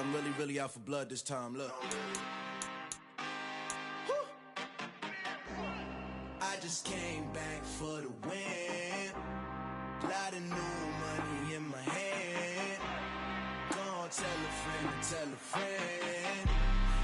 I'm really out for blood this time. Look. I just came back for the win. Lot of new money in my hand. Gonna tell a friend to tell a friend.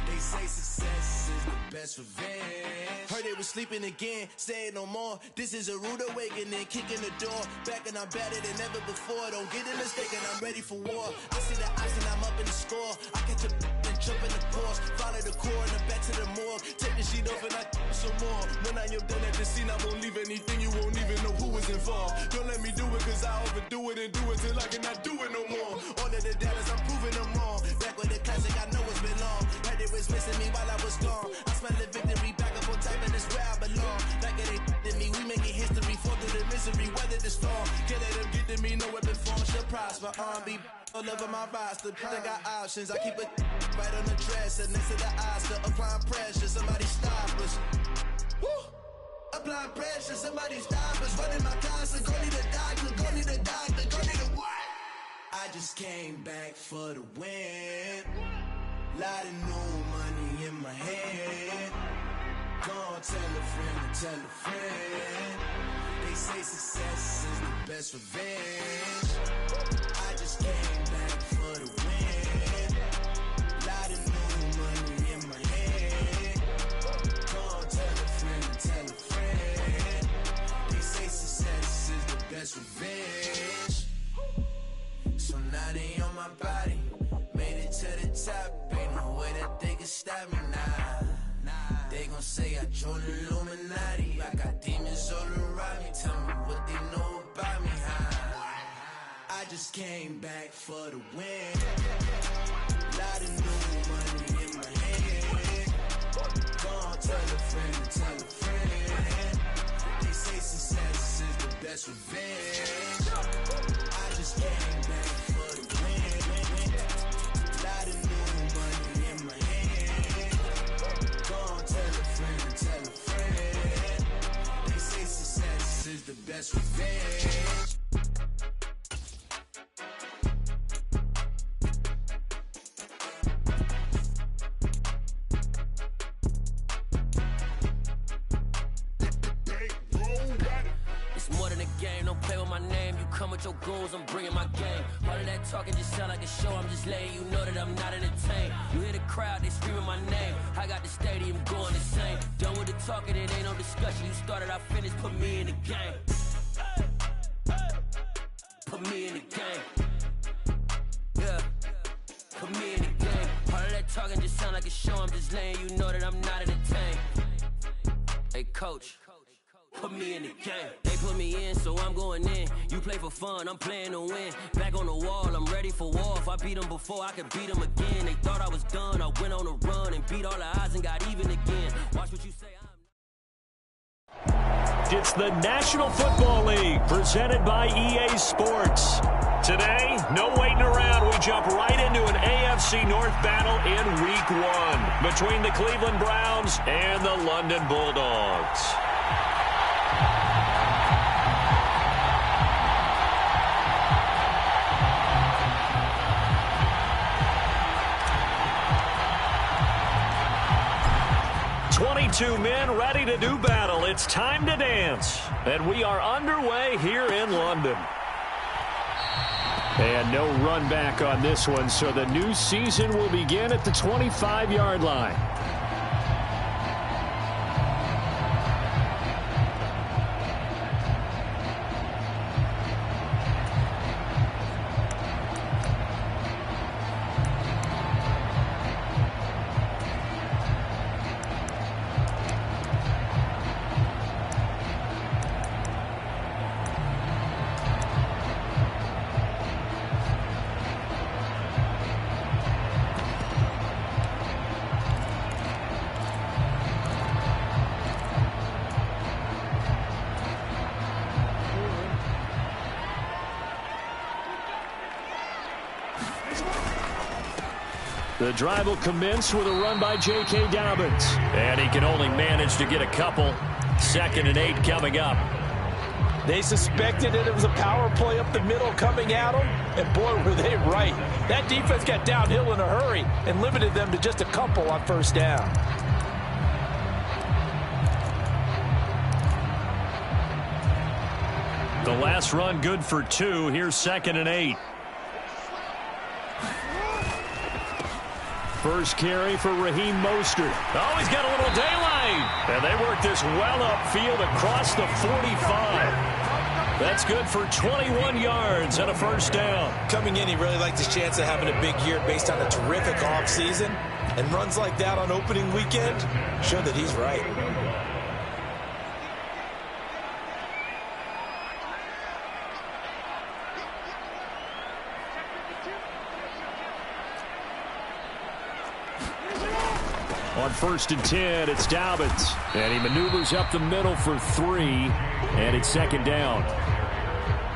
They say success is the best revenge. Heard they was sleeping again, say it no more. This is a rude awakening, kicking the door. Back and I'm better than ever before. Don't get it mistaken, I'm ready for war. I see the ice and I'm up in the score. I catch a and jump in the course. Follow the core and the back to the morgue. Take the sheet off and I some more. When I am done at the scene, I won't leave anything. You won't even know who was involved. Don't let me do it cause I overdo it and do it till I cannot do it no more. All of the doubters, I'm proving them wrong. Back with the classic, I know it's been long. Heard it was missing me while I was gone. I smell the victory back up on top and it's where I belong. Like it ain't to me, we making history. Fall through the misery, weather the storm. Can't let them get to me, no weapon form shall prosper. R&B all over my roster. I got options, I keep it right on the dresser. Next to the Oscar, applying pressure. Somebody stop us. Woo! Applying pressure, somebody stop us. Running my constant, go need a doctor, go need a doctor, go need a what? I just came back for the win. Lot of new money in my hand. Gonna tell a friend to tell a friend. They say success is the best revenge. I just came back for the win. Lot of new money in my hand. Gonna tell a friend to tell a friend. They say success is the best revenge. So now they on my body. Made it to the top. Ain't no way that they can stop me now. They gon' say I joined the Illuminati. I got demons all around me. Tell me what they know about me, huh? I just came back for the win. Lot of new money in my hand. Gonna tell a friend to tell a friend. They say success is the best revenge. I just came back for the win. Lot of new money in my hand. Gonna tell a friend to tell a friend. They say success is the best revenge. With your goons, I'm bringing my game. All of that talking just sound like a show. I'm just letting you know that I'm not entertained. You hear the crowd, they screaming my name. I got the stadium going insane. Done with the talking, it ain't no discussion. You started, I finished, put me in the game. Put me in the game. Yeah, put me in the game. All of that talking just sound like a show. I'm just letting you know that I'm not entertained. Hey, coach. Put me in the game. They put me in, so I'm going in. You play for fun, I'm playing to win. Back on the wall, I'm ready for war. If I beat them before, I could beat them again. They thought I was done, I went on a run and beat all the odds and got even again. Watch what you say. It's the National Football League, presented by EA Sports. Today, no waiting around. We jump right into an AFC North battle in Week 1 between the Cleveland Browns and the London Bulldogs. Two men ready to do battle. It's time to dance. And we are underway here in London. And no run back on this one, so the new season will begin at the 25-yard line. The drive will commence with a run by J.K. Dobbins. And he can only manage to get a couple. 2nd and 8 coming up. They suspected that it was a power play up the middle coming at them, and boy, were they right. That defense got downhill in a hurry and limited them to just a couple on first down. The last run good for 2. Here's 2nd and 8. First carry for Raheem Mostert. Oh, he's got a little daylight. And they work this well upfield across the 45. That's good for 21 yards and a first down. Coming in, he really liked his chance of having a big year based on a terrific offseason. And runs like that on opening weekend show that he's right. On 1st and 10, it's Dobbins. And he maneuvers up the middle for 3. And it's 2nd down.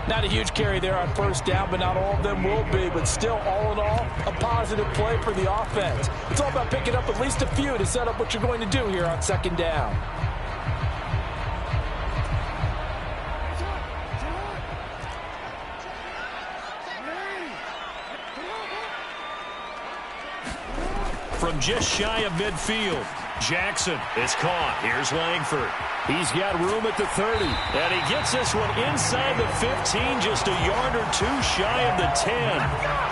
Not a huge carry there on first down, but not all of them will be. But still, all in all, a positive play for the offense. It's all about picking up at least a few to set up what you're going to do here on 2nd down. From just shy of midfield, Jackson is caught. Here's Langford. He's got room at the 30. And he gets this one inside the 15, just a yard or 2 shy of the 10.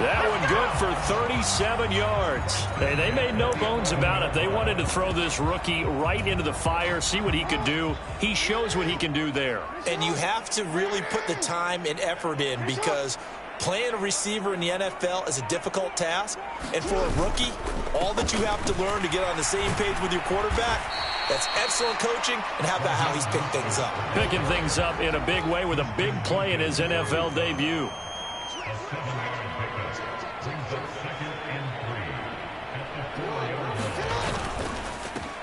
That one good for 37 yards. Hey, they made no bones about it. They wanted to throw this rookie right into the fire, see what he could do. He shows what he can do there. And you have to really put the time and effort in, because playing a receiver in the NFL is a difficult task. And for a rookie, all that you have to learn to get on the same page with your quarterback, that's excellent coaching. And how about how he's picked things up? Picking things up in a big way with a big play in his NFL debut.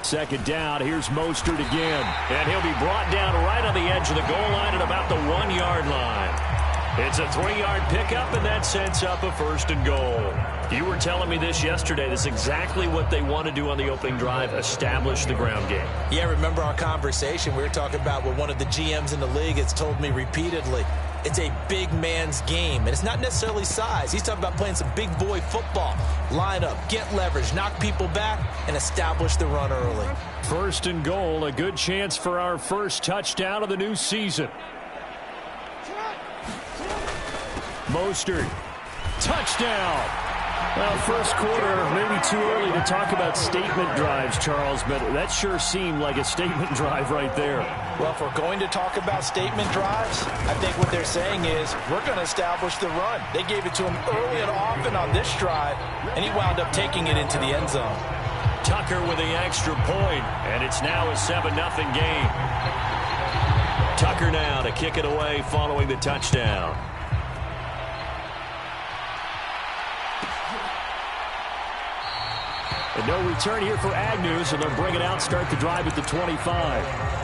Second down, here's Mostert again. And he'll be brought down right on the edge of the goal line at about the 1-yard line. It's a 3-yard pickup, and that sets up a 1st and goal. You were telling me this yesterday. This is exactly what they want to do on the opening drive, establish the ground game. Yeah, remember our conversation. We were talking about what one of the GMs in the league has told me repeatedly. It's a big man's game, and it's not necessarily size. He's talking about playing some big boy football. Line up, get leverage, knock people back, and establish the run early. 1st and goal, a good chance for our first touchdown of the new season. Mostert, touchdown. Well, first quarter, maybe too early to talk about statement drives, Charles, but that sure seemed like a statement drive right there. Well, if we're going to talk about statement drives, I think what they're saying is we're going to establish the run. They gave it to him early and often on this drive, and he wound up taking it into the end zone. Tucker with the extra point, and it's now a 7-0 game. Tucker now to kick it away following the touchdown. And no return here for Agnew, so they'll bring it out, start the drive at the 25.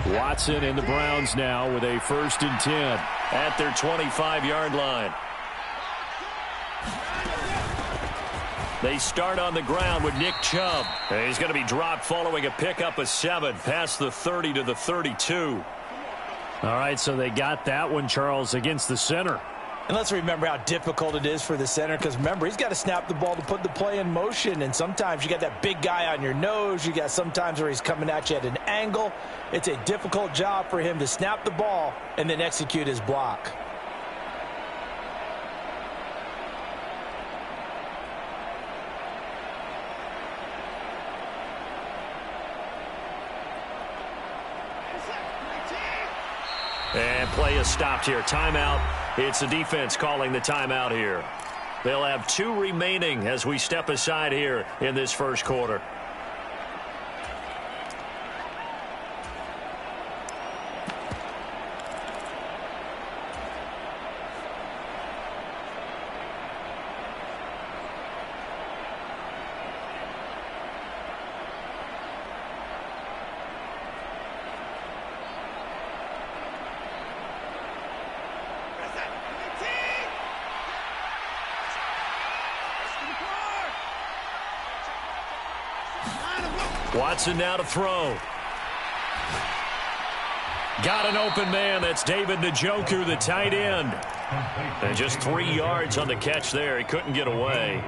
Watson and the Browns now with a 1st and 10 at their 25-yard line. They start on the ground with Nick Chubb. And he's going to be dropped following a pickup of 7 past the 30 to the 32. All right, so they got that one, Charles, against the center. And let's remember how difficult it is for the center, because remember, he's got to snap the ball to put the play in motion, and sometimes you got that big guy on your nose. You got sometimes where he's coming at you at an angle. It's a difficult job for him to snap the ball and then execute his block. And play is stopped here. Timeout. It's the defense calling the timeout here. They'll have 2 remaining as we step aside here in this first quarter. Watson now to throw. Got an open man. That's David Njoku, the tight end. And just 3 yards on the catch there. He couldn't get away.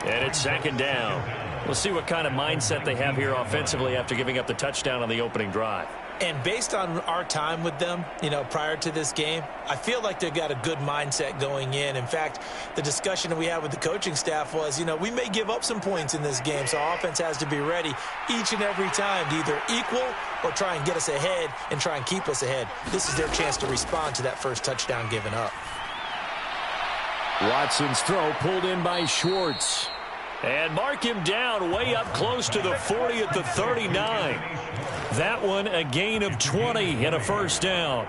And it's second down. We'll see what kind of mindset they have here offensively after giving up the touchdown on the opening drive. And based on our time with them, prior to this game, I feel like they've got a good mindset going in. In fact, the discussion that we had with the coaching staff was, we may give up some points in this game, so our offense has to be ready each and every time to either equal or try and get us ahead and try and keep us ahead. This is their chance to respond to that first touchdown given up. Watson's throw pulled in by Schwartz. And mark him down way up close to the 40 at the 39. That one a gain of 20 and a first down.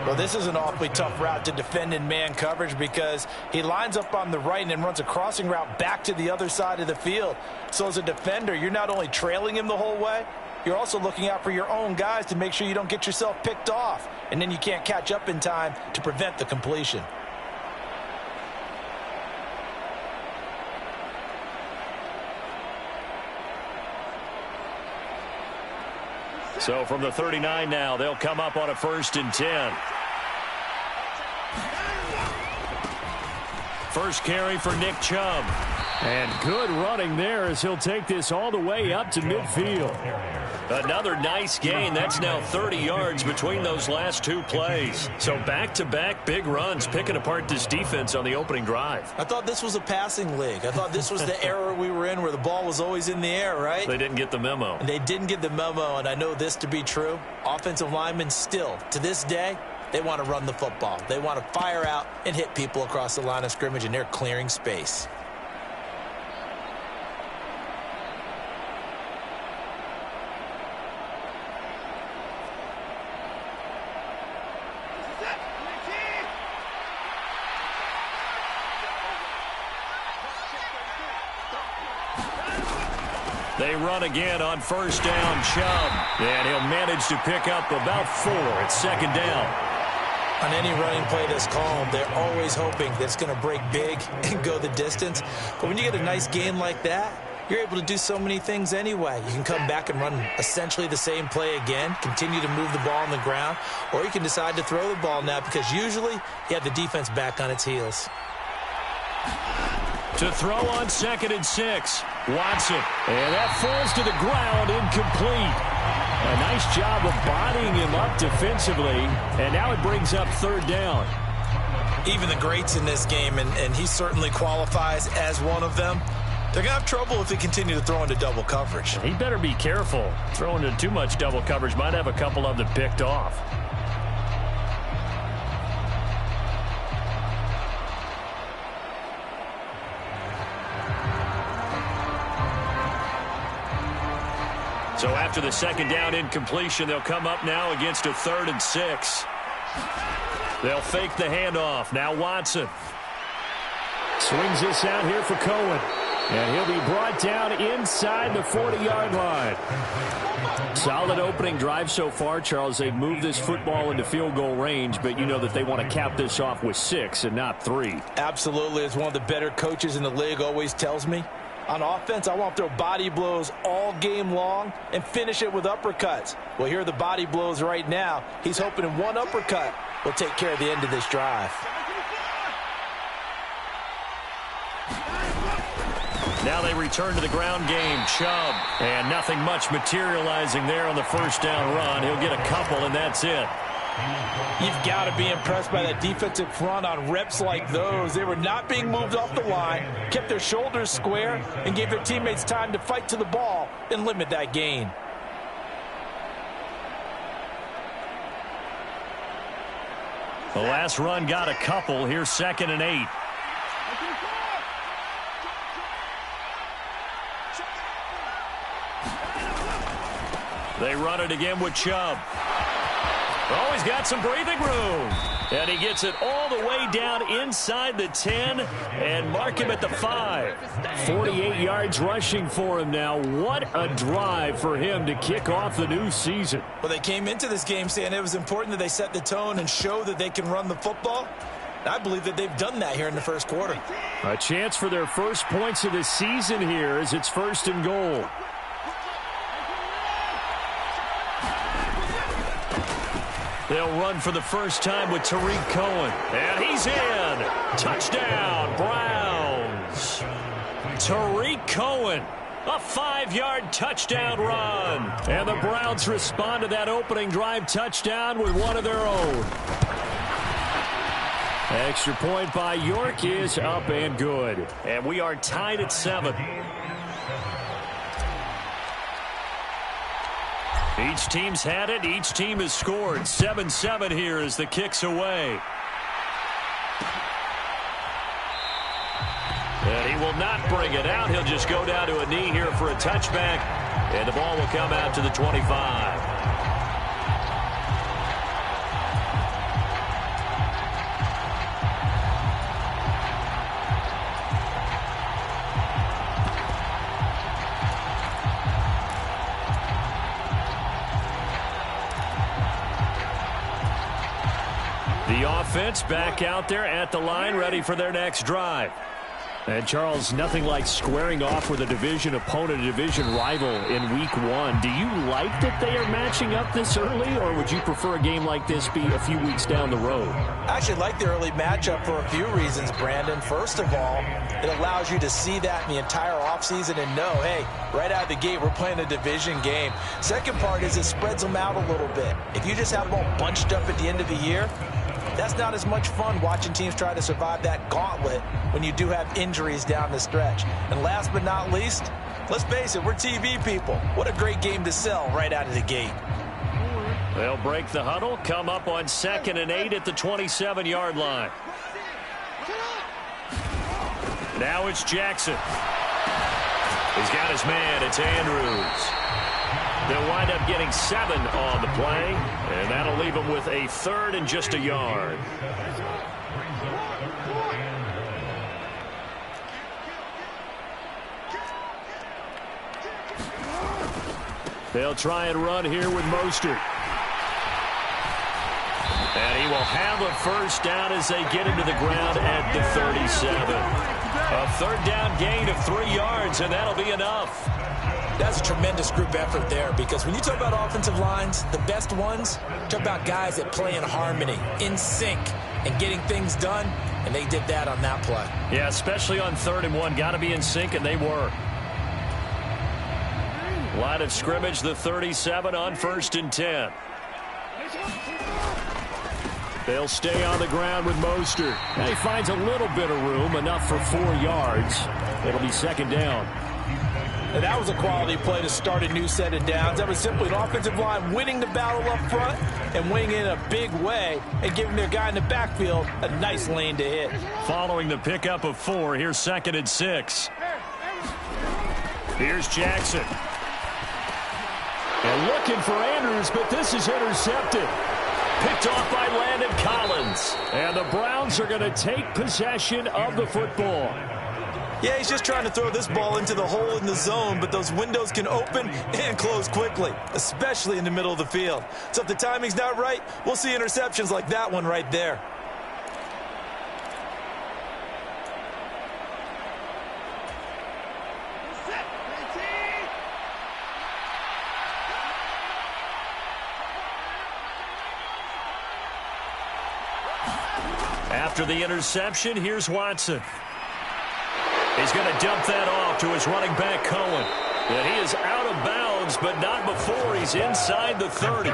Well, this is an awfully tough route to defend in man coverage because he lines up on the right and then runs a crossing route back to the other side of the field. So as a defender, you're not only trailing him the whole way, you're also looking out for your own guys to make sure you don't get yourself picked off. And then you can't catch up in time to prevent the completion. So from the 39 now, they'll come up on a 1st and 10. First carry for Nick Chubb. And good running there as he'll take this all the way up to midfield. Another nice gain. That's now 30 yards between those last 2 plays. So back-to-back big runs, picking apart this defense on the opening drive. I thought this was a passing league. I thought this was the era we were in where the ball was always in the air, right? They didn't get the memo. And they didn't get the memo, and I know this to be true. Offensive linemen still, to this day, they want to run the football. They want to fire out and hit people across the line of scrimmage, and they're clearing space. They run again on first down, Chubb. And he'll manage to pick up about 4 at second down. On any running play that's called, they're always hoping that it's going to break big and go the distance. But when you get a nice gain like that, you're able to do so many things anyway. You can come back and run essentially the same play again, continue to move the ball on the ground, or you can decide to throw the ball now because usually you have the defense back on its heels. To throw on 2nd and 6. Watson. And that falls to the ground, incomplete. A nice job of bodying him up defensively. And now it brings up 3rd down. Even the greats in this game, and he certainly qualifies as one of them, they're going to have trouble if they continue to throw into double coverage. He better be careful. Throwing into too much double coverage might have a couple of them picked off. So after the 2nd down incompletion, they'll come up now against a 3rd and 6. They'll fake the handoff. Now Watson. Swings this out here for Cohen. And he'll be brought down inside the 40-yard line. Solid opening drive so far, Charles. They've moved this football into field goal range, but you know that they want to cap this off with 6 and not 3. Absolutely. As one of the better coaches in the league always tells me, on offense, I want to throw body blows all game long and finish it with uppercuts. Well, here are the body blows right now. He's hoping in one uppercut will take care of the end of this drive. Now they return to the ground game. Chubb. And nothing much materializing there on the first down run. He'll get a couple, and that's it. You've got to be impressed by that defensive front on reps like those. They were not being moved off the line, kept their shoulders square, and gave their teammates time to fight to the ball and limit that gain. The last run got a couple. Here's 2nd and 8. They run it again with Chubb. Oh, he's got some breathing room. And he gets it all the way down inside the 10 and mark him at the 5. 48 yards rushing for him now. What a drive for him to kick off the new season. Well, they came into this game saying it was important that they set the tone and show that they can run the football. I believe that they've done that here in the first quarter. A chance for their first points of the season here as it's 1st and goal. They'll run for the first time with Tariq Cohen. And he's in. Touchdown, Browns. Tariq Cohen. A 5-yard touchdown run. And the Browns respond to that opening drive touchdown with one of their own. Extra point by York is up and good. And we are tied at 7. Each team's had it. Each team has scored. 7-7 here as the kick's away. And he will not bring it out. He'll just go down to a knee here for a touchback. And the ball will come out to the 25. The offense back out there at the line, ready for their next drive. And, Charles, nothing like squaring off with a division opponent, a division rival in Week 1. Do you like that they are matching up this early, or would you prefer a game like this be a few weeks down the road? I actually like the early matchup for a few reasons, Brandon. First of all, it allows you to see that in the entire offseason and know, hey, right out of the gate, we're playing a division game. Second part is it spreads them out a little bit. If you just have them all bunched up at the end of the year, that's not as much fun watching teams try to survive that gauntlet when you do have injuries down the stretch. And last but not least, let's face it, we're TV people. What a great game to sell right out of the gate. They'll break the huddle, come up on 2nd and 8 at the 27-yard line. Now it's Jackson. He's got his man. It's Andrews. They'll wind up getting 7 on the play, and that'll leave them with a 3rd and just a yard. They'll try and run here with Mostert. And he will have a first down as they get into the ground at the 37. A 3rd down gain of 3 yards, and that'll be enough. That's a tremendous group effort there, because when you talk about offensive lines, the best ones, talk about guys that play in harmony, in sync, and getting things done, and they did that on that play. Yeah, especially on 3rd and 1. Got to be in sync, and they were. Line of scrimmage, the 37 on 1st and 10. They'll stay on the ground with Mostert. And he finds a little bit of room, enough for 4 yards. It'll be 2nd down. And that was a quality play to start a new set of downs. That was simply an offensive line winning the battle up front and winning in a big way and giving their guy in the backfield a nice lane to hit. Following the pickup of 4, here's 2nd and 6. Here's Jackson. And looking for Andrews, but this is intercepted. Picked off by Landon Collins. And the Browns are going to take possession of the football. Yeah, he's just trying to throw this ball into the hole in the zone, but those windows can open and close quickly, especially in the middle of the field. So if the timing's not right, we'll see interceptions like that one right there. After the interception, here's Watson. He's going to dump that off to his running back, Cohen. And he is out of bounds, but not before he's inside the 30.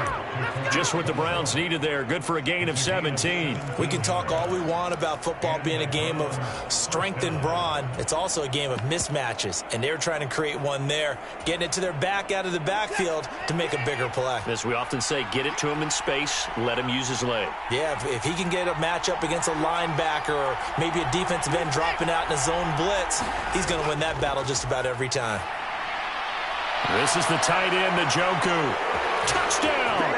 Just what the Browns needed there. Good for a gain of 17. We can talk all we want about football being a game of strength and brawn. It's also a game of mismatches, and they're trying to create one there, getting it to their back out of the backfield to make a bigger play. As we often say, get it to him in space, let him use his leg. Yeah, if he can get a matchup against a linebacker or maybe a defensive end dropping out in a zone blitz, he's going to win that battle just about every time. This is the tight end, Njoku. Touchdown!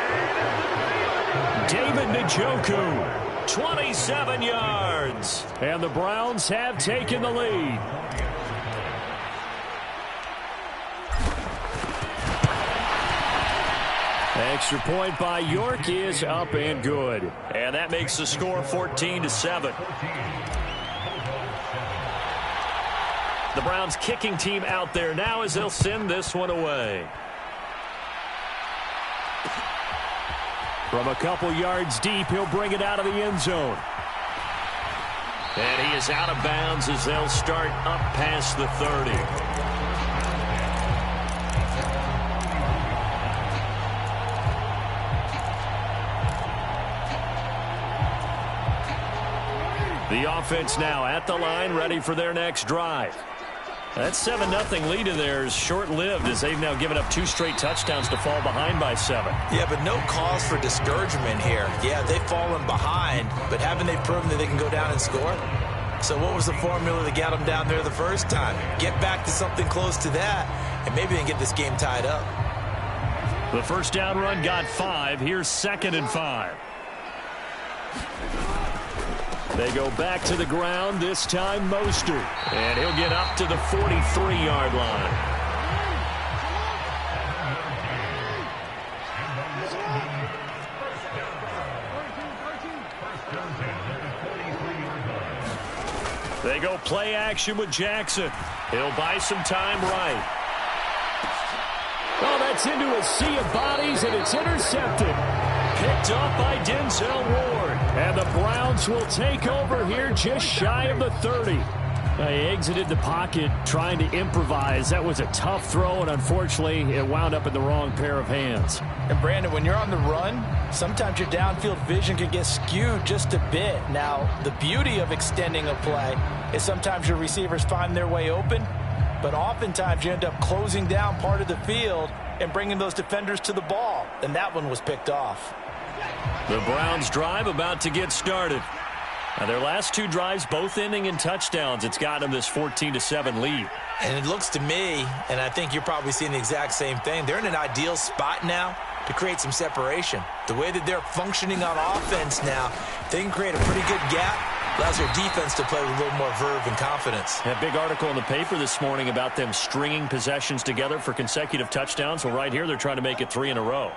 David Njoku, 27 yards. And the Browns have taken the lead. Extra point by York is up and good. And that makes the score 14-7. The Browns kicking team out there now as they'll send this one away. From a couple yards deep, he'll bring it out of the end zone. And he is out of bounds as they'll start up past the 30. The offense now at the line, ready for their next drive. That 7-0 lead of theirs short-lived as they've now given up 2 straight touchdowns to fall behind by 7. Yeah, but no cause for discouragement here. Yeah, they've fallen behind, but haven't they proven that they can go down and score? So what was the formula that got them down there the first time? Get back to something close to that, and maybe they can get this game tied up. The first down run got 5. Here's 2nd and 5. They go back to the ground, this time Mostert. And he'll get up to the 43-yard line. They go play action with Jackson. He'll buy some time right. Oh, that's into a sea of bodies, and it's intercepted. Picked up by Denzel Ward. And the Browns will take over here just shy of the 30. He exited the pocket trying to improvise. That was a tough throw, and unfortunately, it wound up in the wrong pair of hands. And, Brandon, when you're on the run, sometimes your downfield vision can get skewed just a bit. Now, the beauty of extending a play is sometimes your receivers find their way open, but oftentimes you end up closing down part of the field and bringing those defenders to the ball, and that one was picked off. The Browns drive about to get started. Now their last 2 drives, both ending in touchdowns. It's gotten them this 14-7 lead. And it looks to me, and I think you're probably seeing the exact same thing, they're in an ideal spot now to create some separation. The way that they're functioning on offense now, they can create a pretty good gap. Allows their defense to play with a little more verve and confidence. A big article in the paper this morning about them stringing possessions together for consecutive touchdowns. Well, right here, they're trying to make it 3 in a row.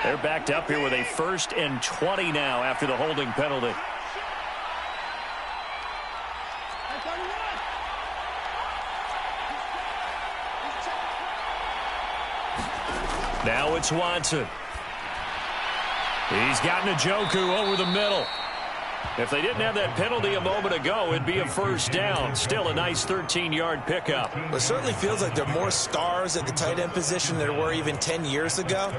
They're backed up here with a 1st and 20 now after the holding penalty. Now it's Watson. He's got Njoku over the middle. If they didn't have that penalty a moment ago, it'd be a 1st down. Still a nice 13-yard pickup. It certainly feels like there are more stars at the tight end position than there were even 10 years ago.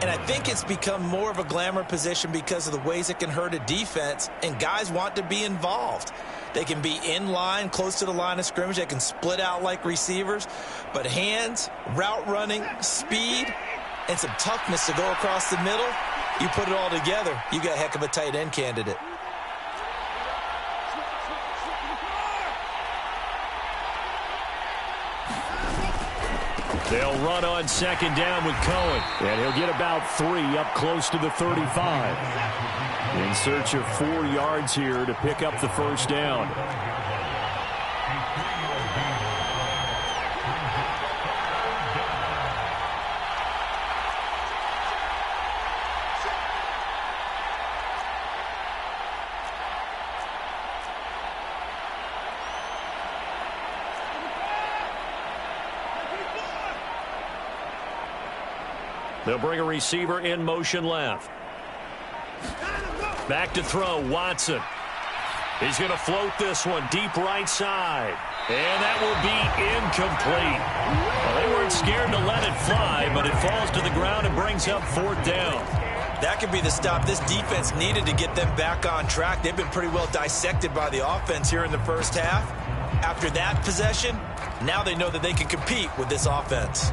And I think it's become more of a glamour position because of the ways it can hurt a defense, and guys want to be involved. They can be in line, close to the line of scrimmage. They can split out like receivers. But hands, route running, speed, and some toughness to go across the middle, you put it all together, you got a heck of a tight end candidate. They'll run on 2nd down with Cohen. And he'll get about 3 up close to the 35. In search of 4 yards here to pick up the 1st down. They'll bring a receiver in motion left. Back to throw, Watson. He's going to float this one deep right side. And that will be incomplete. Well, they weren't scared to let it fly, but it falls to the ground and brings up 4th down. That could be the stop this defense needed to get them back on track. They've been pretty well dissected by the offense here in the first half. After that possession, now they know that they can compete with this offense.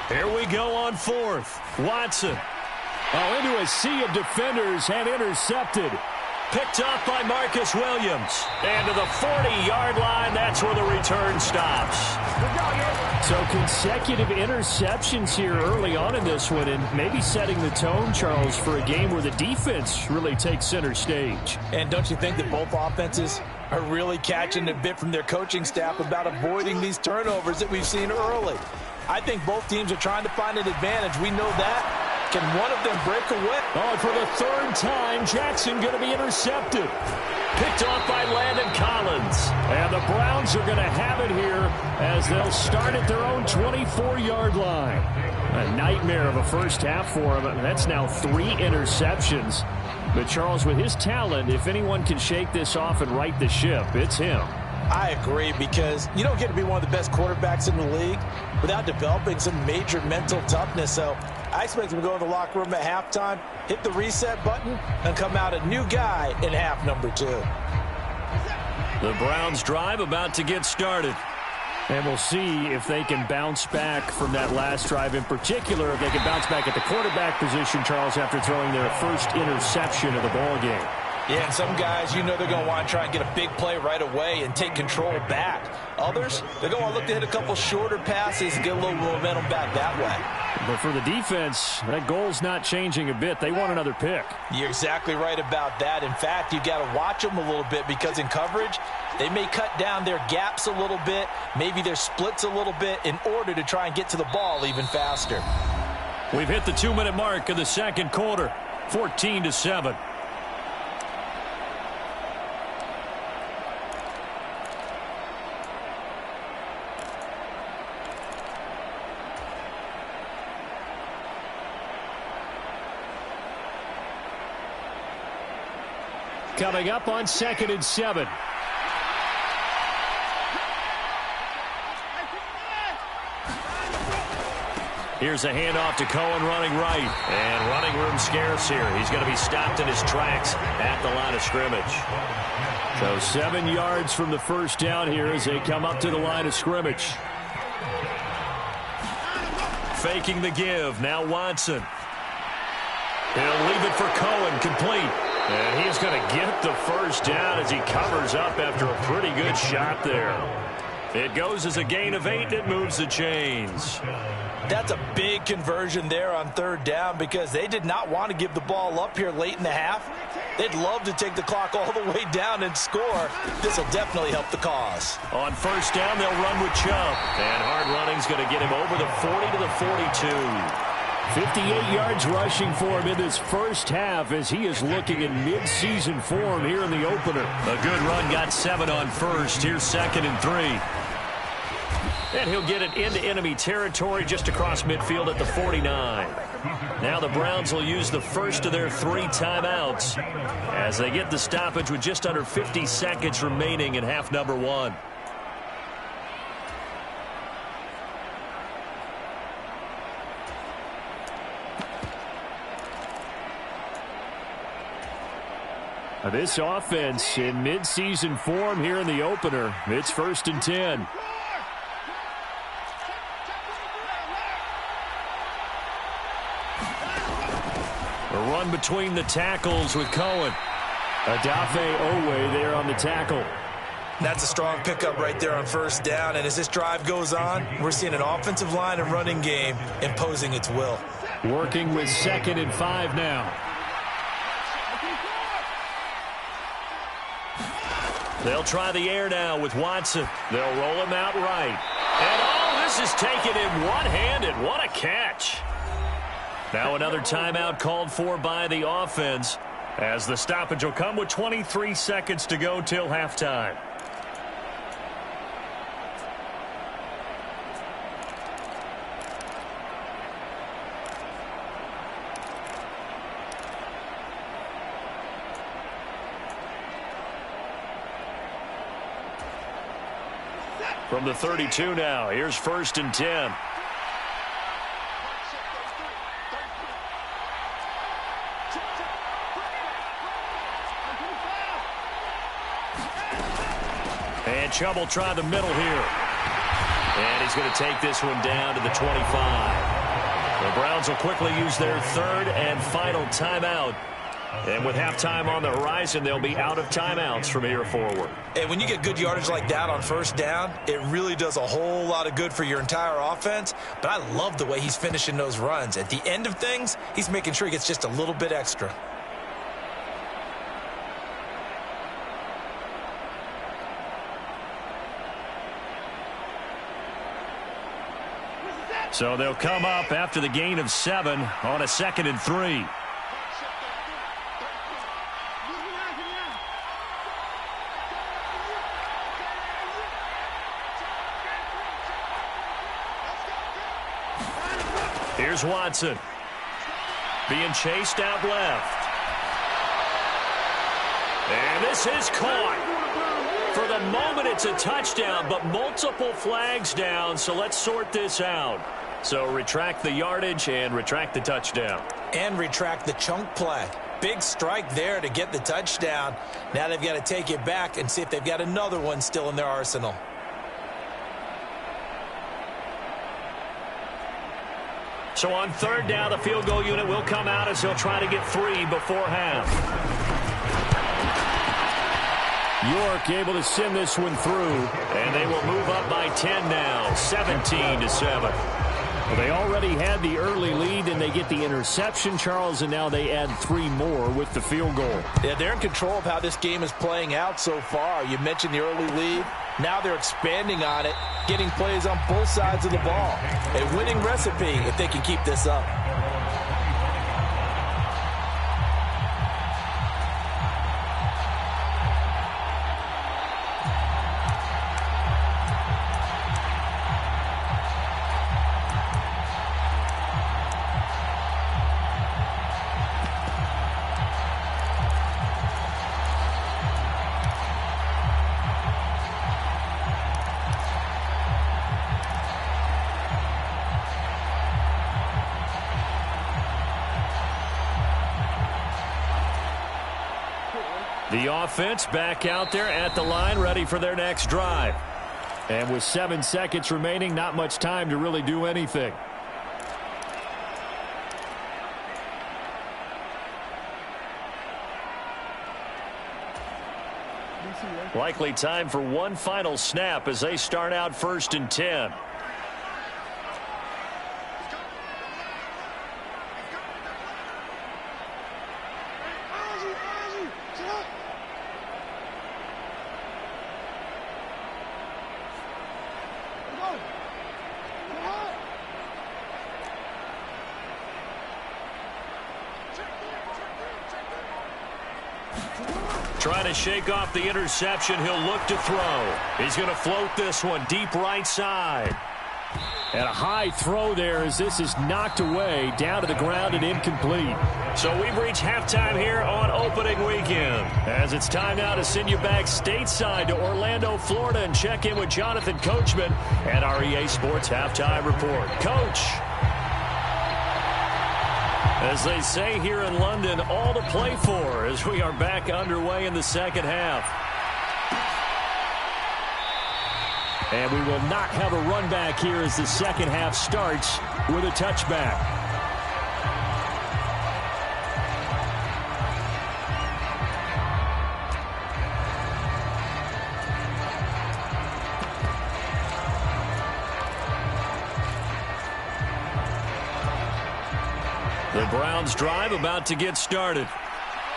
Here we go on 4th. Watson. Oh, into a sea of defenders and intercepted. Picked off by Marcus Williams. And to the 40-yard line, that's where the return stops. So consecutive interceptions here early on in this one, and maybe setting the tone, Charles, for a game where the defense really takes center stage. And don't you think that both offenses are really catching a bit from their coaching staff about avoiding these turnovers that we've seen early? I think both teams are trying to find an advantage. We know that. Can one of them break away? Oh, and for the third time, Jackson going to be intercepted. Picked off by Landon Collins. And the Browns are going to have it here as they'll start at their own 24-yard line. A nightmare of a first half for him. That's now 3 interceptions. But Charles, with his talent, if anyone can shake this off and right the ship, it's him. I agree, because you don't get to be one of the best quarterbacks in the league without developing some major mental toughness. So I expect him to go in the locker room at halftime, hit the reset button, and come out a new guy in half number 2. The Browns drive about to get started. And we'll see if they can bounce back from that last drive in particular, if they can bounce back at the quarterback position, Charles, after throwing their first interception of the ball game. Yeah, and some guys, you know, they're going to want to try and get a big play right away and take control back. Others, they're going to look to hit a couple shorter passes and get a little momentum back that way. But for the defense, that goal's not changing a bit. They want another pick. You're exactly right about that. In fact, you got to watch them a little bit, because in coverage, they may cut down their gaps a little bit, maybe their splits a little bit, in order to try and get to the ball even faster. We've hit the 2-minute mark of the second quarter, 14-7. Coming up on 2nd and 7. Here's a handoff to Cohen running right. And running room scarce here. He's going to be stopped in his tracks at the line of scrimmage. So 7 yards from the first down here as they come up to the line of scrimmage. Faking the give. Now Watson. He'll leave it for Cohen, complete. And he's going to get the first down as he covers up after a pretty good shot there. It goes as a gain of 8, and it moves the chains. That's a big conversion there on 3rd down, because they did not want to give the ball up here late in the half. They'd love to take the clock all the way down and score. This will definitely help the cause. On 1st down, they'll run with Chubb. And hard running's going to get him over the 40 to the 42. 58 yards rushing for him in this first half as he is looking in mid-season form here in the opener. A good run, got 7 on 1st. Here's 2nd and 3. And he'll get it into enemy territory just across midfield at the 49. Now the Browns will use the first of their 3 timeouts as they get the stoppage with just under 50 seconds remaining in half number 1. This offense in midseason form here in the opener. It's 1st and 10. A run between the tackles with Cohen. Adafe Owe there on the tackle. That's a strong pickup right there on 1st down. And as this drive goes on, we're seeing an offensive line and running game imposing its will. Working with 2nd and 5 now. They'll try the air now with Watson. They'll roll him out right. And oh, this is taken in one-handed. What a catch. Now another timeout called for by the offense as the stoppage will come with 23 seconds to go till halftime. From the 32 now, here's 1st and 10. And Chubb will try the middle here. And he's going to take this one down to the 25. The Browns will quickly use their third and final timeout. And with halftime on the horizon, they'll be out of timeouts from here forward. And when you get good yardage like that on first down, it really does a whole lot of good for your entire offense. But I love the way he's finishing those runs. At the end of things, he's making sure he gets just a little bit extra. So they'll come up after the gain of 7 on a 2nd and 3. Here's Watson. Being chased out left. And this is caught. For the moment, it's a touchdown, but multiple flags down, so let's sort this out. So retract the yardage and retract the touchdown. And retract the chunk play. Big strike there to get the touchdown. Now they've got to take it back and see if they've got another one still in their arsenal. So on third down, the field goal unit will come out as they'll try to get 3 before half. York able to send this one through, and they will move up by 10 now, 17-7. Well, they already had the early lead, and they get the interception, Charles, and now they add 3 more with the field goal. Yeah, they're in control of how this game is playing out so far. You mentioned the early lead. Now they're expanding on it, getting plays on both sides of the ball. A winning recipe if they can keep this up. The offense back out there at the line, ready for their next drive. And with 7 seconds remaining, not much time to really do anything. Likely time for one final snap as they start out 1st and 10. Trying to shake off the interception. He'll look to throw. He's going to float this one deep right side. And a high throw there as this is knocked away down to the ground and incomplete. So we've reached halftime here on opening weekend. As it's time now to send you back stateside to Orlando, Florida, and check in with Jonathan Coachman at our EA Sports Halftime Report. Coach. As they say here in London, all to play for as we are back underway in the second half. And we will not have a run back here as the second half starts with a touchback. The Browns drive about to get started.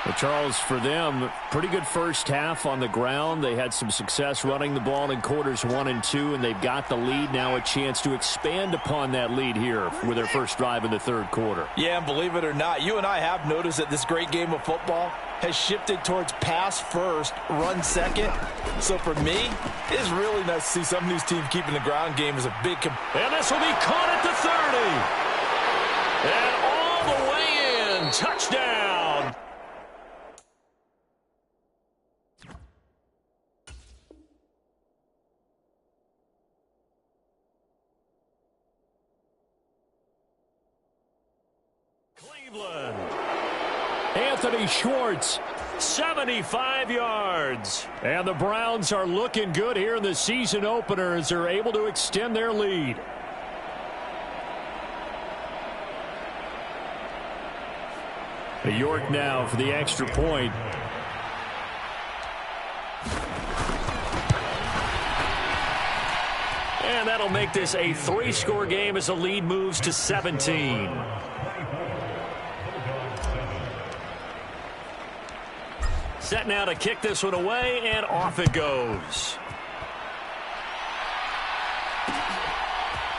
Well, Charles, for them, pretty good first half on the ground. They had some success running the ball in quarters 1 and 2, and they've got the lead. Now a chance to expand upon that lead here with their first drive in the third quarter. Yeah, and believe it or not, you and I have noticed that this great game of football has shifted towards pass first, run second. So for me, it's really nice to see some of these teams keeping the ground game as a big... And this will be caught at the 30. And all the way in. Touchdown. Cleveland. Anthony Schwartz, 75 yards. And the Browns are looking good here in the season opener as they're able to extend their lead. York now for the extra point. And that'll make this a 3-score game as the lead moves to 17. Set now to kick this one away, and off it goes.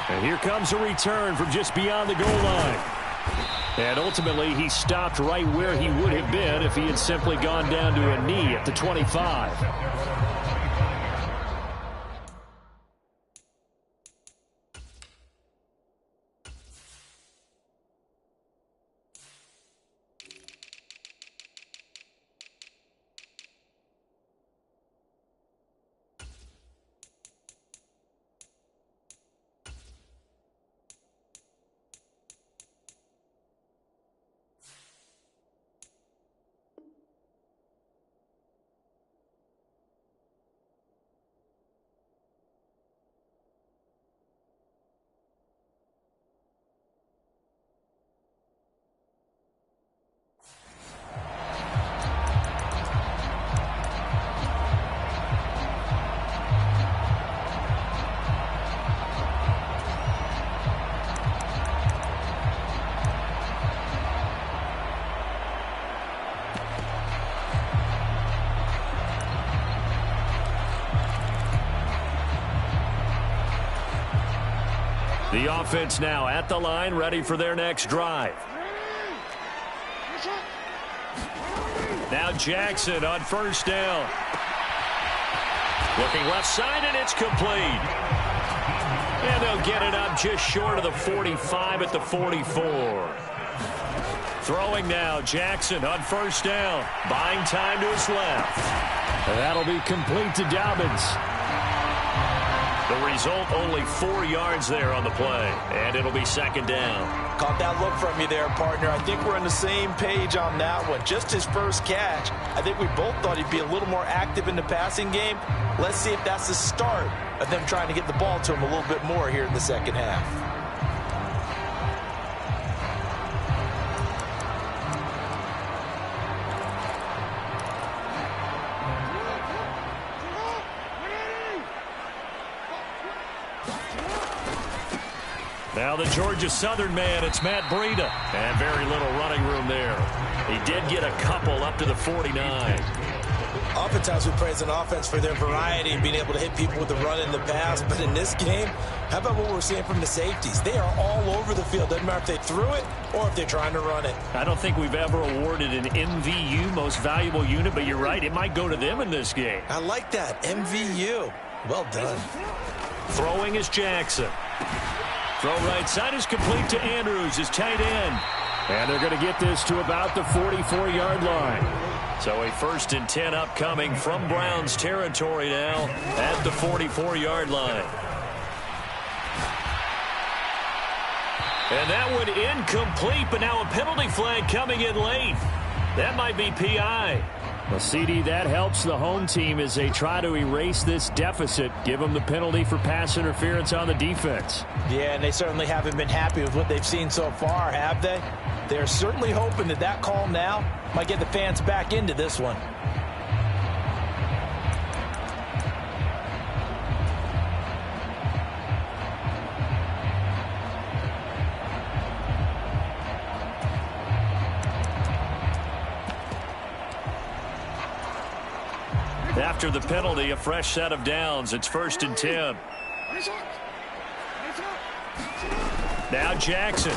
And here comes a return from just beyond the goal line. And ultimately, he stopped right where he would have been if he had simply gone down to a knee at the 25. The offense now at the line, ready for their next drive. Now Jackson on first down. Looking left side, and it's complete. And they'll get it up just short of the 45 at the 44. Throwing now, Jackson on first down. Buying time to his left. And that'll be complete to Dobbins. The result, only 4 yards there on the play, and it'll be second down. Caught that look from you there, partner. I think we're on the same page on that one. Just his first catch. I think we both thought he'd be a little more active in the passing game. Let's see if that's the start of them trying to get the ball to him a little bit more here in the second half. Now the Georgia Southern man, it's Matt Breida. And very little running room there. He did get a couple up to the 49. Oftentimes we praise an offense for their variety and being able to hit people with the run and the pass. But in this game, how about what we're seeing from the safeties? They are all over the field. Doesn't matter if they threw it or if they're trying to run it. I don't think we've ever awarded an MVU, most valuable unit, but you're right, it might go to them in this game. I like that, MVU. Well done. Throwing is Jackson. Throw right side is complete to Andrews, his tight end. And they're going to get this to about the 44-yard line. So a 1st and 10 upcoming from Browns territory now at the 44-yard line. And that one incomplete, but now a penalty flag coming in late. That might be PI. Well, CD, that helps the home team as they try to erase this deficit. Give them the penalty for pass interference on the defense. Yeah, and they certainly haven't been happy with what they've seen so far, have they? They're certainly hoping that that call now might get the fans back into this one. After the penalty, a fresh set of downs. It's 1st and 10. Now Jackson.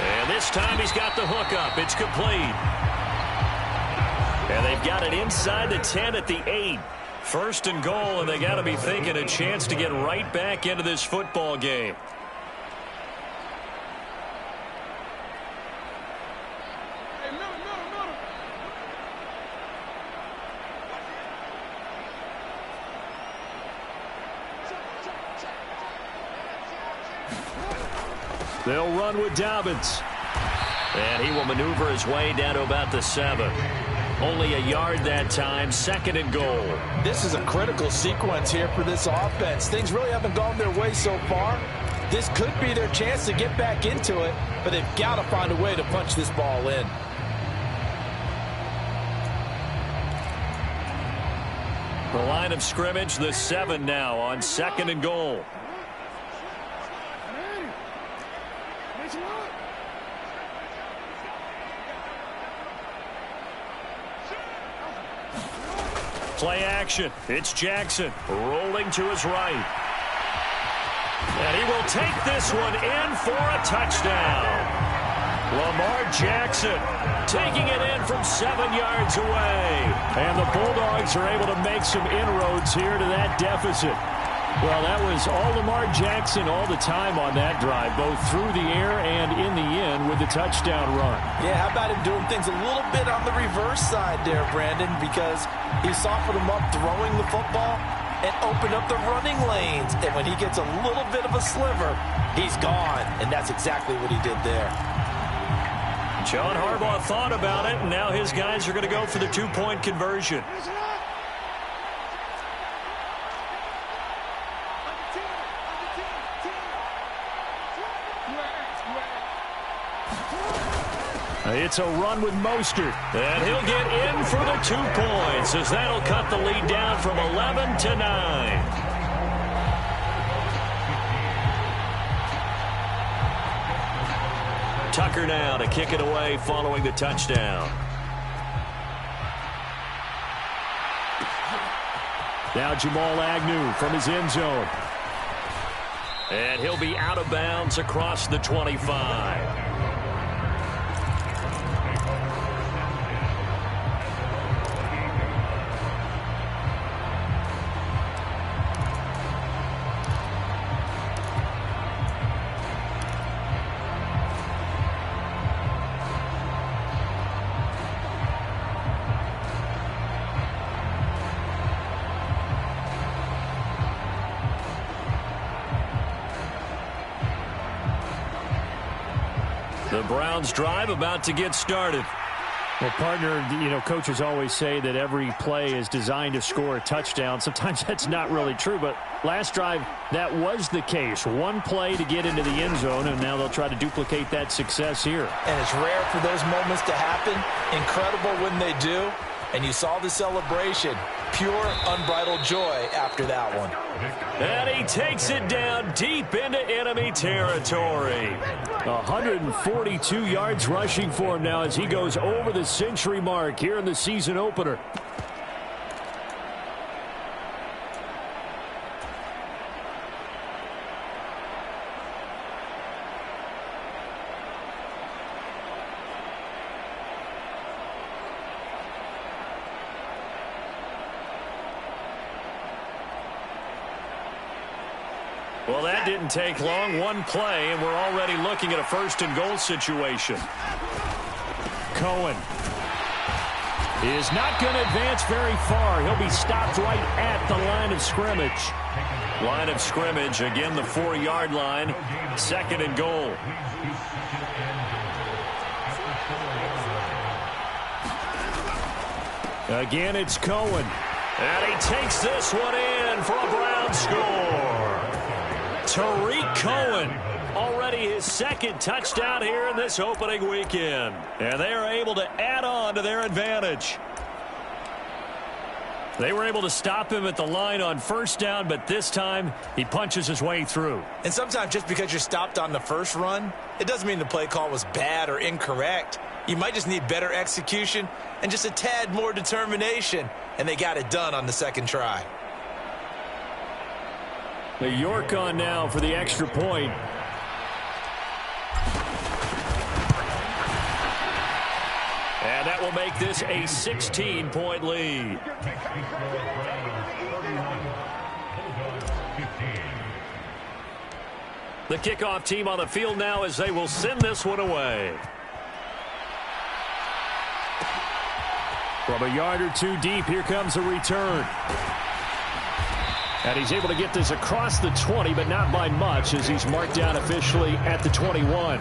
And this time he's got the hook up. It's complete. And they've got it inside the 10 at the 8. 1st and goal, and they got to be thinking a chance to get right back into this football game. They'll run with Dobbins. And he will maneuver his way down to about the 7. Only a yard that time, 2nd and goal. This is a critical sequence here for this offense. Things really haven't gone their way so far. This could be their chance to get back into it, but they've got to find a way to punch this ball in. The line of scrimmage, the 7 now on 2nd and goal. Play action. It's Jackson rolling to his right. And he will take this one in for a touchdown. Lamar Jackson taking it in from 7 yards away. And the Bulldogs are able to make some inroads here to that deficit. Well, that was all Lamar Jackson all the time on that drive, both through the air and in the end with the touchdown run. Yeah, how about him doing things a little bit on the reverse side there, Brandon, because he softened him up throwing the football and opened up the running lanes. And when he gets a little bit of a sliver, he's gone. And that's exactly what he did there. John Harbaugh thought about it, and now his guys are going to go for the 2-point conversion. It's a run with Mostert, and he'll get in for the 2 points as that'll cut the lead down from 11 to 9. Tucker now to kick it away following the touchdown. Now Jamal Agnew from his end zone. And he'll be out of bounds across the 25. The Browns drive about to get started. Well, partner, coaches always say that every play is designed to score a touchdown. Sometimes that's not really true, but last drive, that was the case. One play to get into the end zone, and now they'll try to duplicate that success here. And it's rare for those moments to happen. Incredible when they do. And you saw the celebration. Pure, unbridled joy after that one. And he takes it down deep into enemy territory. 142 yards rushing for him now as he goes over the century mark here in the season opener. Well, that didn't take long. One play, and we're already looking at a 1st and goal situation. Cohen is not going to advance very far. He'll be stopped right at the line of scrimmage. Line of scrimmage, again the 4-yard line. 2nd and goal. Again, it's Cohen. And he takes this one in for a Brown score. Tariq Cohen, already his 2nd touchdown here in this opening weekend. And they are able to add on to their advantage. They were able to stop him at the line on 1st down, but this time he punches his way through. And sometimes just because you're stopped on the first run, it doesn't mean the play call was bad or incorrect. You might just need better execution and just a tad more determination. And they got it done on the 2nd try. The York on now for the extra point. And that will make this a 16-point lead. The kickoff team on the field now as they will send this one away. From a yard or 2 deep, here comes a return. And he's able to get this across the 20, but not by much as he's marked down officially at the 21.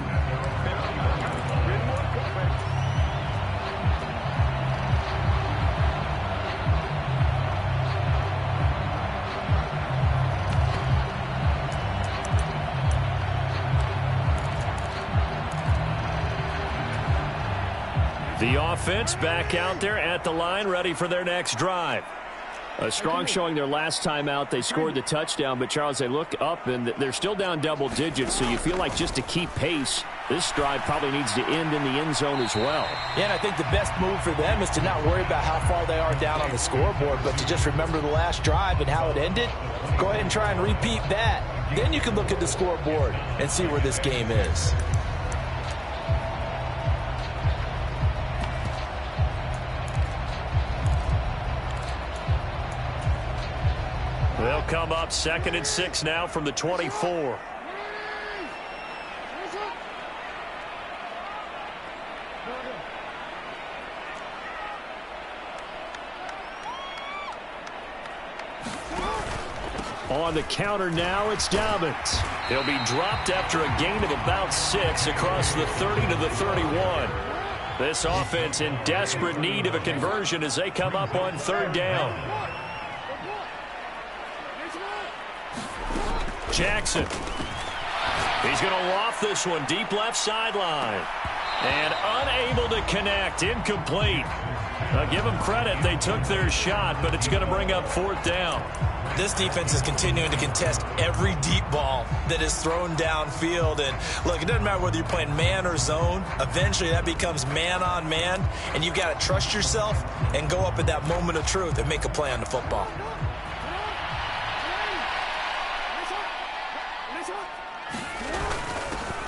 The offense back out there at the line, ready for their next drive. A strong showing their last time out. They scored the touchdown, but, Charles, they look up, and they're still down double digits, so you feel like just to keep pace, this drive probably needs to end in the end zone as well. Yeah, and I think the best move for them is to not worry about how far they are down on the scoreboard, but to just remember the last drive and how it ended. Go ahead and try and repeat that. Then you can look at the scoreboard and see where this game is. They'll come up 2nd and 6 now from the 24. On the counter now, it's Dobbins. He'll be dropped after a gain of about 6 across the 30 to the 31. This offense in desperate need of a conversion as they come up on 3rd down. Jackson. He's going to loft this one deep left sideline. And unable to connect. Incomplete. Now give them credit. They took their shot, but it's going to bring up 4th down. This defense is continuing to contest every deep ball that is thrown downfield. And, look, it doesn't matter whether you're playing man or zone. Eventually that becomes man on man. And you've got to trust yourself and go up at that moment of truth and make a play on the football.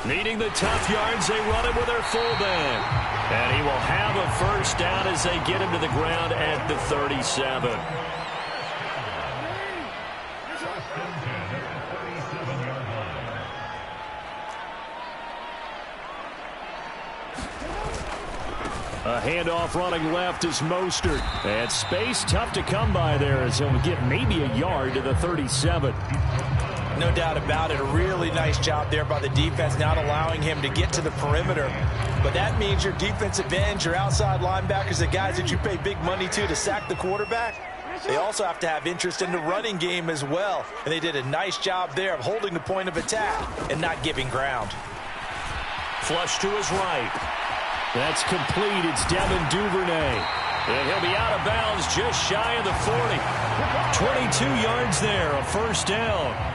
Needing the tough yards, they run it with their fullback. And he will have a 1st down as they get him to the ground at the 37. A handoff running left is Mostert. And space tough to come by there as he'll get maybe a yard to the 37. No doubt about it. A really nice job there by the defense, not allowing him to get to the perimeter. But that means your defensive ends, your outside linebackers, the guys that you pay big money to sack the quarterback, they also have to have interest in the running game as well. And they did a nice job there of holding the point of attack and not giving ground. Flush to his right. That's complete. It's Devin Duvernay. And he'll be out of bounds just shy of the 40. 22 yards there, a 1st down.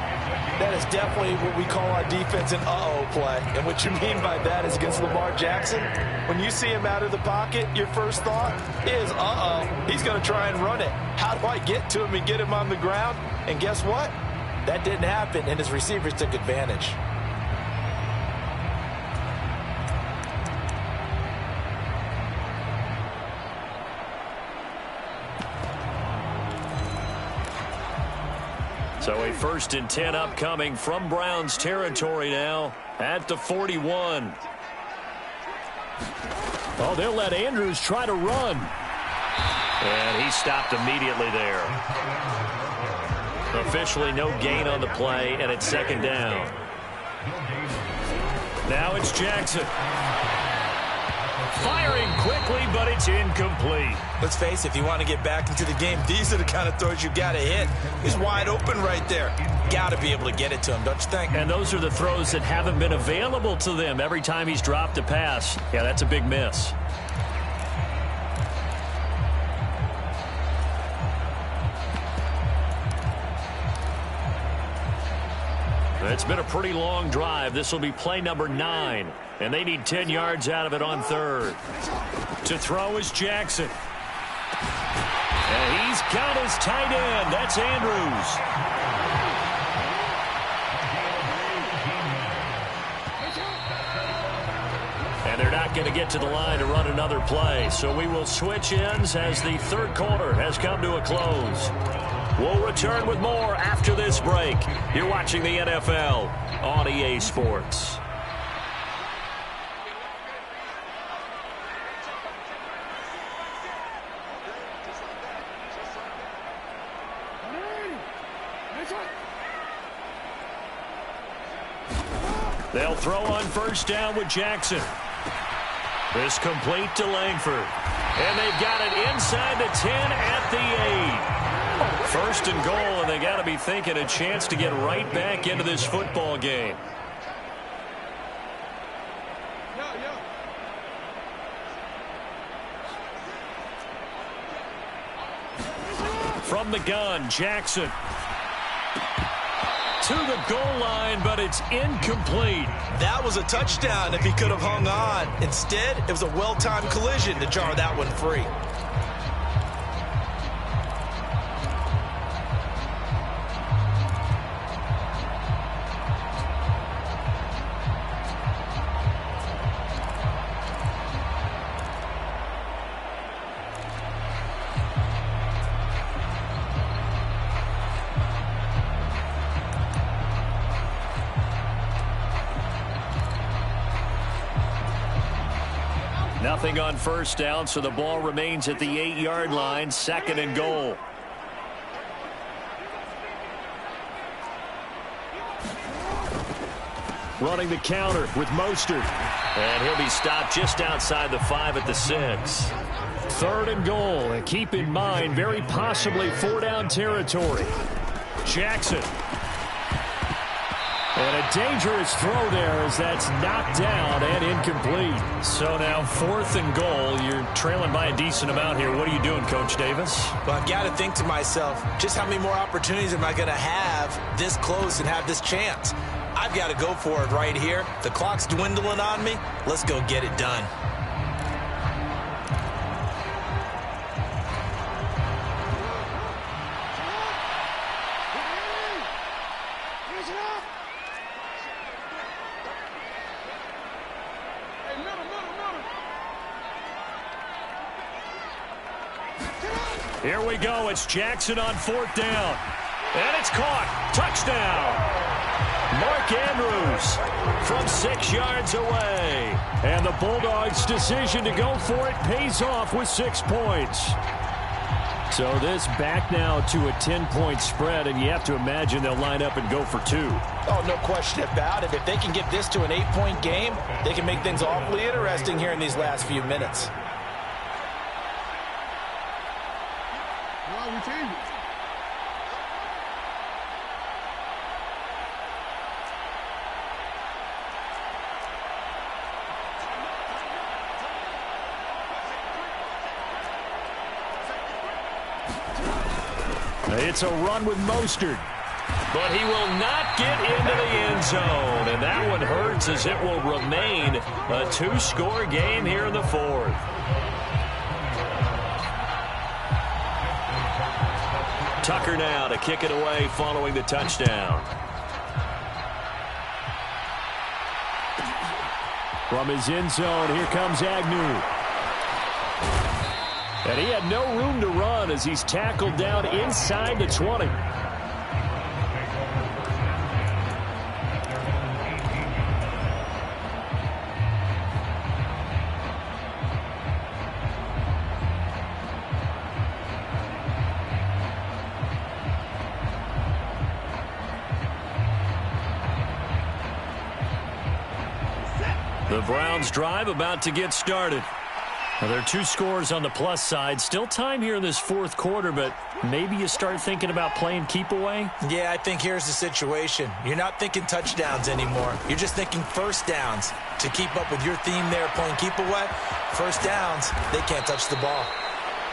That is definitely what we call our defense an uh-oh play. And what you mean by that is against Lamar Jackson, when you see him out of the pocket, your first thought is, uh-oh, he's going to try and run it. How do I get to him and get him on the ground? And guess what? That didn't happen, and his receivers took advantage. So a 1st and 10 upcoming from Browns territory now at the 41. Oh, they'll let Andrews try to run. And he stopped immediately there. Officially no gain on the play, and it's 2nd down. Now it's Jackson. Firing quickly, but it's incomplete. Let's face it, if you want to get back into the game, these are the kind of throws you got to hit. He's wide open right there. Got to be able to get it to him, don't you think? And those are the throws that haven't been available to them every time he's dropped a pass. Yeah, that's a big miss. It's been a pretty long drive. This will be play number 9. And they need 10 yards out of it on 3rd. To throw is Jackson. And he's got his tight end. That's Andrews. And they're not going to get to the line to run another play. So we will switch ends as the 3rd quarter has come to a close. We'll return with more after this break. You're watching the NFL on EA Sports. They'll throw on 1st down with Jackson. This complete to Langford. And they've got it inside the 10 at the 8. 1st and goal, and they got to be thinking a chance to get right back into this football game. From the gun, Jackson. To the goal line, but it's incomplete. That was a touchdown if he could have hung on. Instead, it was a well-timed collision to jar that one free. Nothing on first down, so the ball remains at the 8-yard line, 2nd and goal. Running the counter with Mostert. And he'll be stopped just outside the 5 at the 6. 3rd and goal. And keep in mind, very possibly 4-down territory. Jackson. And a dangerous throw there as that's knocked down and incomplete. So now 4th and goal. You're trailing by a decent amount here. What are you doing, Coach Davis? Well, I've got to think to myself, just how many more opportunities am I going to have this close and have this chance? I've got to go for it right here. The clock's dwindling on me. Let's go get it done. Here we go. It's Jackson on 4th down. And it's caught. Touchdown. Mark Andrews from 6 yards away. And the Bulldogs' decision to go for it pays off with 6 points. So this back now to a 10-point spread, and you have to imagine they'll line up and go for 2. Oh, no question about it. If they can get this to an 8-point game, they can make things awfully interesting here in these last few minutes. It's a run with Mostert. But he will not get into the end zone. And that one hurts as it will remain a 2-score game here in the 4th. Tucker now to kick it away following the touchdown. From his end zone, here comes Agnew. And he had no room to run as he's tackled down inside the 20. The Browns' drive about to get started. Well, there are 2 scores on the plus side. Still time here in this 4th quarter, but maybe you start thinking about playing keep away? Yeah, I think here's the situation. You're not thinking touchdowns anymore. You're just thinking first downs. To keep up with your theme there, playing keep away, first downs, they can't touch the ball.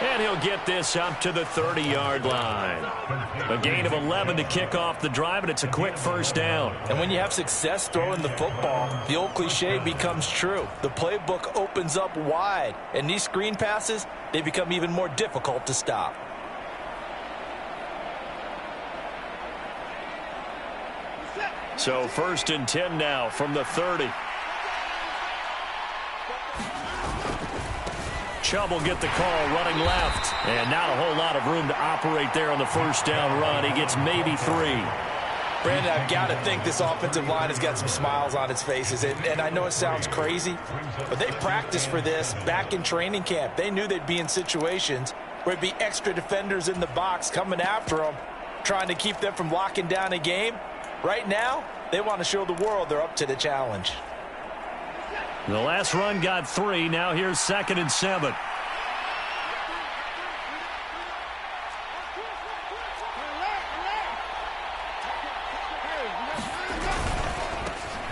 And he'll get this up to the 30-yard line. A gain of 11 to kick off the drive, and it's a quick first down. And when you have success throwing the football, the old cliche becomes true. The playbook opens up wide, and these screen passes, they become even more difficult to stop. So 1st and 10 now from the 30. Chubb will get the call running left. And not a whole lot of room to operate there on the first down run. He gets maybe 3. Brandon, I've got to think this offensive line has got some smiles on its faces. And I know it sounds crazy, but they practiced for this back in training camp. They knew they'd be in situations where it'd be extra defenders in the box coming after them, trying to keep them from locking down a game. Right now, they want to show the world they're up to the challenge. The last run got 3. Now here's 2nd and 7.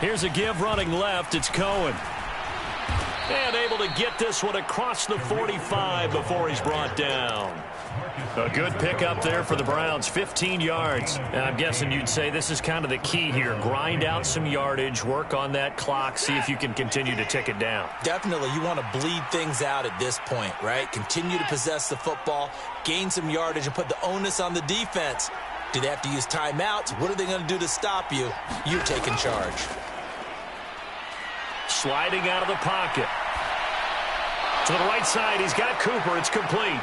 Here's a give running left. It's Cohen. And able to get this one across the 45 before he's brought down. A good pickup there for the Browns, 15 yards. And I'm guessing you'd say this is kind of the key here. Grind out some yardage, work on that clock, see if you can continue to tick it down. Definitely, you want to bleed things out at this point, right? Continue to possess the football, gain some yardage, and put the onus on the defense. Do they have to use timeouts? What are they going to do to stop you? You're taking charge. Sliding out of the pocket. To the right side, he's got Cooper. It's complete.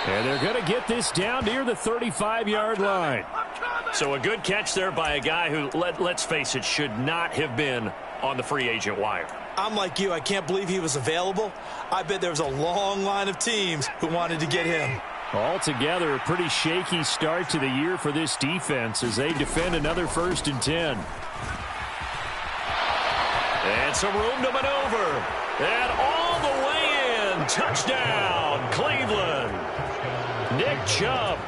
And they're going to get this down near the 35-yard line. So a good catch there by a guy who, let's face it, should not have been on the free agent wire. I'm like you. I can't believe he was available. I bet there was a long line of teams who wanted to get him. Altogether, a pretty shaky start to the year for this defense as they defend another 1st and 10. And some room to maneuver. And all the way in. Touchdown, Cleveland. Nick Chubb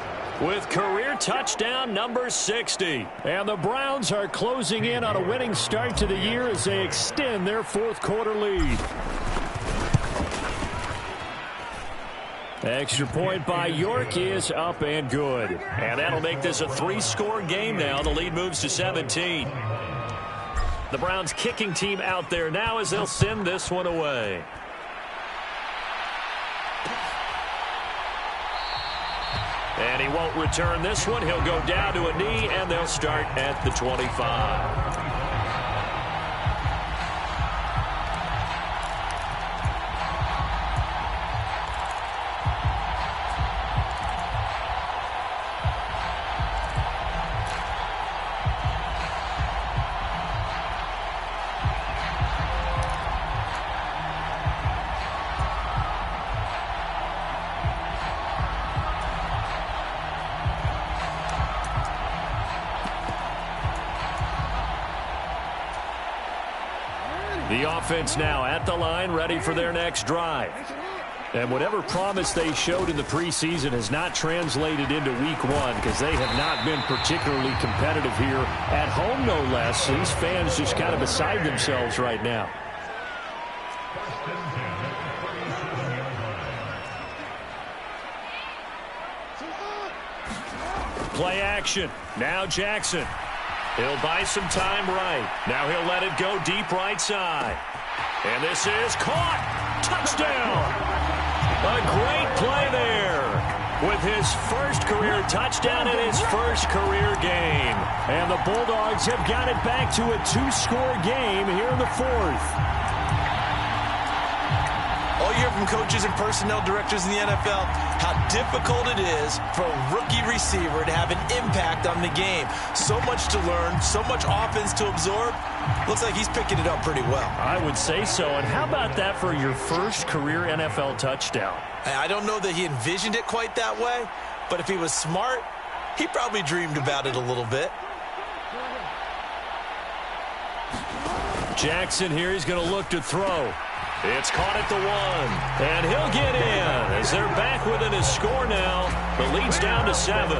with career touchdown number 60. And the Browns are closing in on a winning start to the year as they extend their 4th quarter lead. Extra point by York is up and good. And that'll make this a 3-score game now. The lead moves to 17. The Browns kicking team out there now as they'll send this one away. And he won't return this one. He'll go down to a knee, and they'll start at the 25. The offense now at the line, ready for their next drive. And whatever promise they showed in the preseason has not translated into week 1 because they have not been particularly competitive here at home, no less. These fans just kind of beside themselves right now. Play action. Now Jackson. He'll buy some time right. Now he'll let it go deep right side. And this is caught. Touchdown. A great play there with his first career touchdown in his first career game. And the Bulldogs have got it back to a 2-score game here in the 4th. All you hear from coaches and personnel directors in the NFL, how difficult it is for a rookie receiver to have an impact on the game. So much to learn, so much offense to absorb. Looks like he's picking it up pretty well. I would say so. And how about that for your first career NFL touchdown? I don't know that he envisioned it quite that way, but if he was smart, he probably dreamed about it a little bit. Jackson here, he's going to look to throw. It's caught at the 1, and he'll get in as they're back within his score now. The lead's down to 7.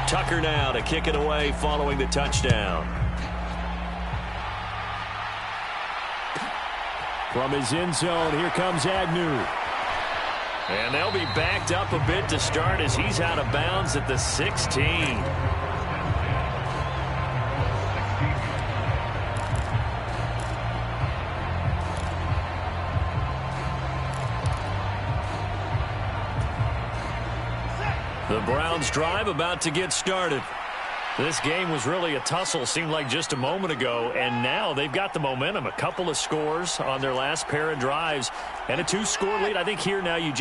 Tucker now to kick it away following the touchdown. From his end zone, here comes Agnew. And they'll be backed up a bit to start as he's out of bounds at the 16. The Browns drive about to get started. This game was really a tussle, seemed like just a moment ago, and now they've got the momentum. A couple of scores on their last pair of drives and a 2-score lead. I think here now you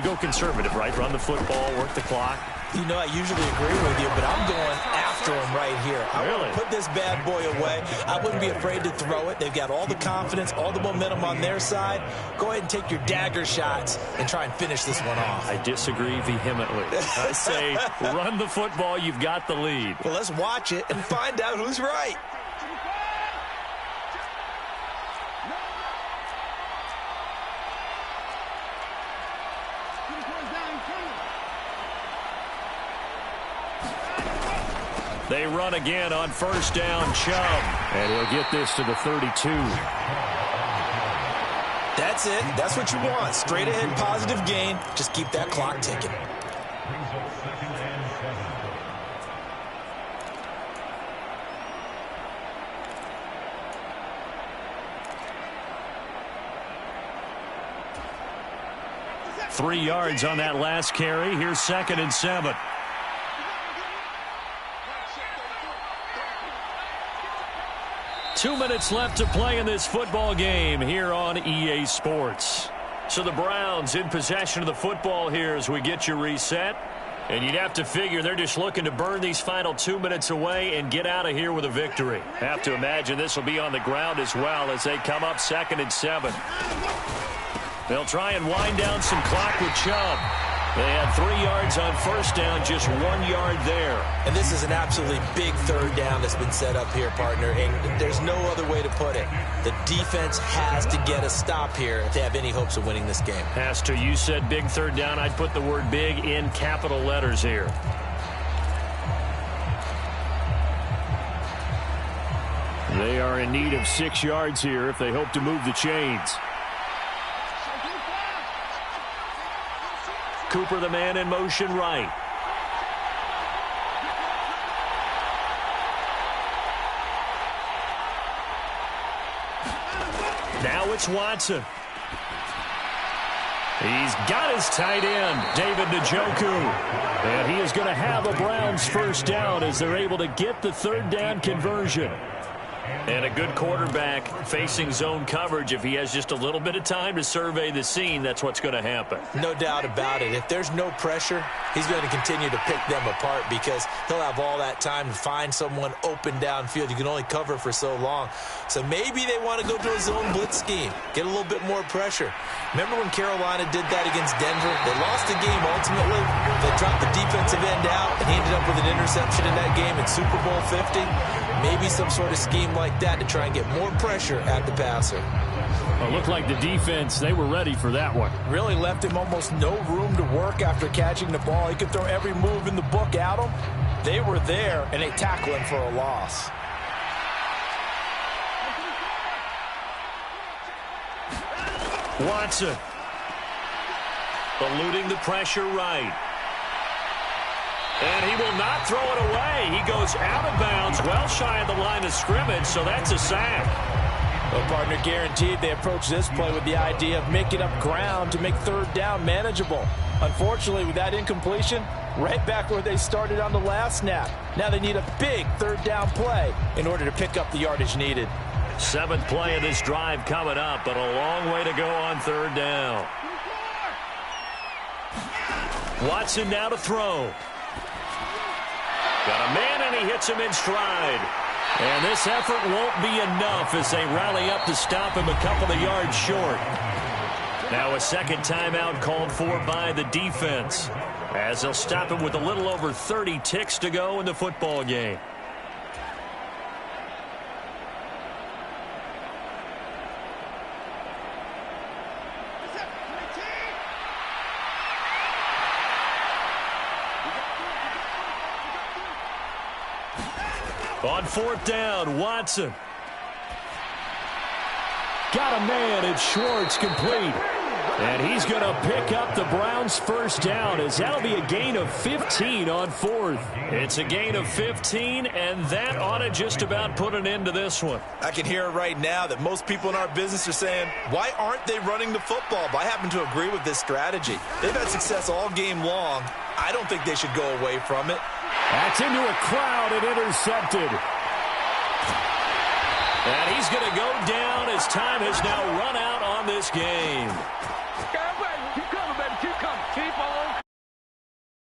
go conservative, right? Run the football, work the clock. You know, I usually agree with you, but I'm going after him right here. I want to put this bad boy away. I wouldn't be afraid to throw it. They've got all the confidence, all the momentum on their side. Go ahead and take your dagger shots and try and finish this one off. I disagree vehemently. I say run the football. You've got the lead. Well, let's watch it and find out who's right. They run again on first down, Chubb. And he'll get this to the 32. That's it. That's what you want. Straight ahead, positive gain. Just keep that clock ticking. Three yards on that last carry. Here's 2nd and 7. Two minutes left to play in this football game here on EA Sports. So the Browns in possession of the football here as we get you reset. And you'd have to figure they're just looking to burn these final 2 minutes away and get out of here with a victory. Have to imagine this will be on the ground as well as they come up 2nd and 7. They'll try and wind down some clock with Chubb. They had 3 yards on first down, just 1 yard there. And this is an absolutely big third down that's been set up here, partner, and there's no other way to put it. The defense has to get a stop here if they have any hopes of winning this game. Has to. You said big third down. I'd put the word big in capital letters here. They are in need of 6 yards here if they hope to move the chains. Cooper, the man in motion right. Now it's Watson. He's got his tight end, David Njoku. And he is going to have a Browns first down as they're able to get the third down conversion. And a good quarterback facing zone coverage. If he has just a little bit of time to survey the scene, that's what's going to happen. No doubt about it. If there's no pressure, he's going to continue to pick them apart because he'll have all that time to find someone open downfield. You can only cover for so long. So maybe they want to go to a zone blitz scheme, get a little bit more pressure. Remember when Carolina did that against Denver? They lost the game ultimately. They dropped the defensive end out, and he ended up with an interception in that game in Super Bowl 50. Maybe some sort of scheme like that to try and get more pressure at the passer. Well, it looked like the defense, they were ready for that one. Really left him almost no room to work after catching the ball. He could throw every move in the book at him. They were there, and they tackled him for a loss. Watson. Eluding the pressure right. And he will not throw it away. He goes out of bounds, well shy of the line of scrimmage, so that's a sack. Well, partner, guaranteed they approach this play with the idea of making up ground to make third down manageable. Unfortunately, with that incompletion, right back where they started on the last snap. Now they need a big third down play in order to pick up the yardage needed. 7th play of this drive coming up, but a long way to go on third down. Watson now to throw. Got a man, and he hits him in stride. And this effort won't be enough as they rally up to stop him a couple of yards short. Now a second timeout called for by the defense, as they'll stop him with a little over 30 ticks to go in the football game. On 4th down, Watson. Got a man, it's Schwartz, complete. And he's going to pick up the Browns' first down, as that'll be a gain of 15 on 4th. It's a gain of 15, and that ought to just about put an end to this one. I can hear it right now that most people in our business are saying, why aren't they running the football? But I happen to agree with this strategy. They've had success all game long. I don't think they should go away from it. That's into a crowd and intercepted. And he's going to go down as time has now run out on this game. Keep coming, baby. Keep coming. Keep on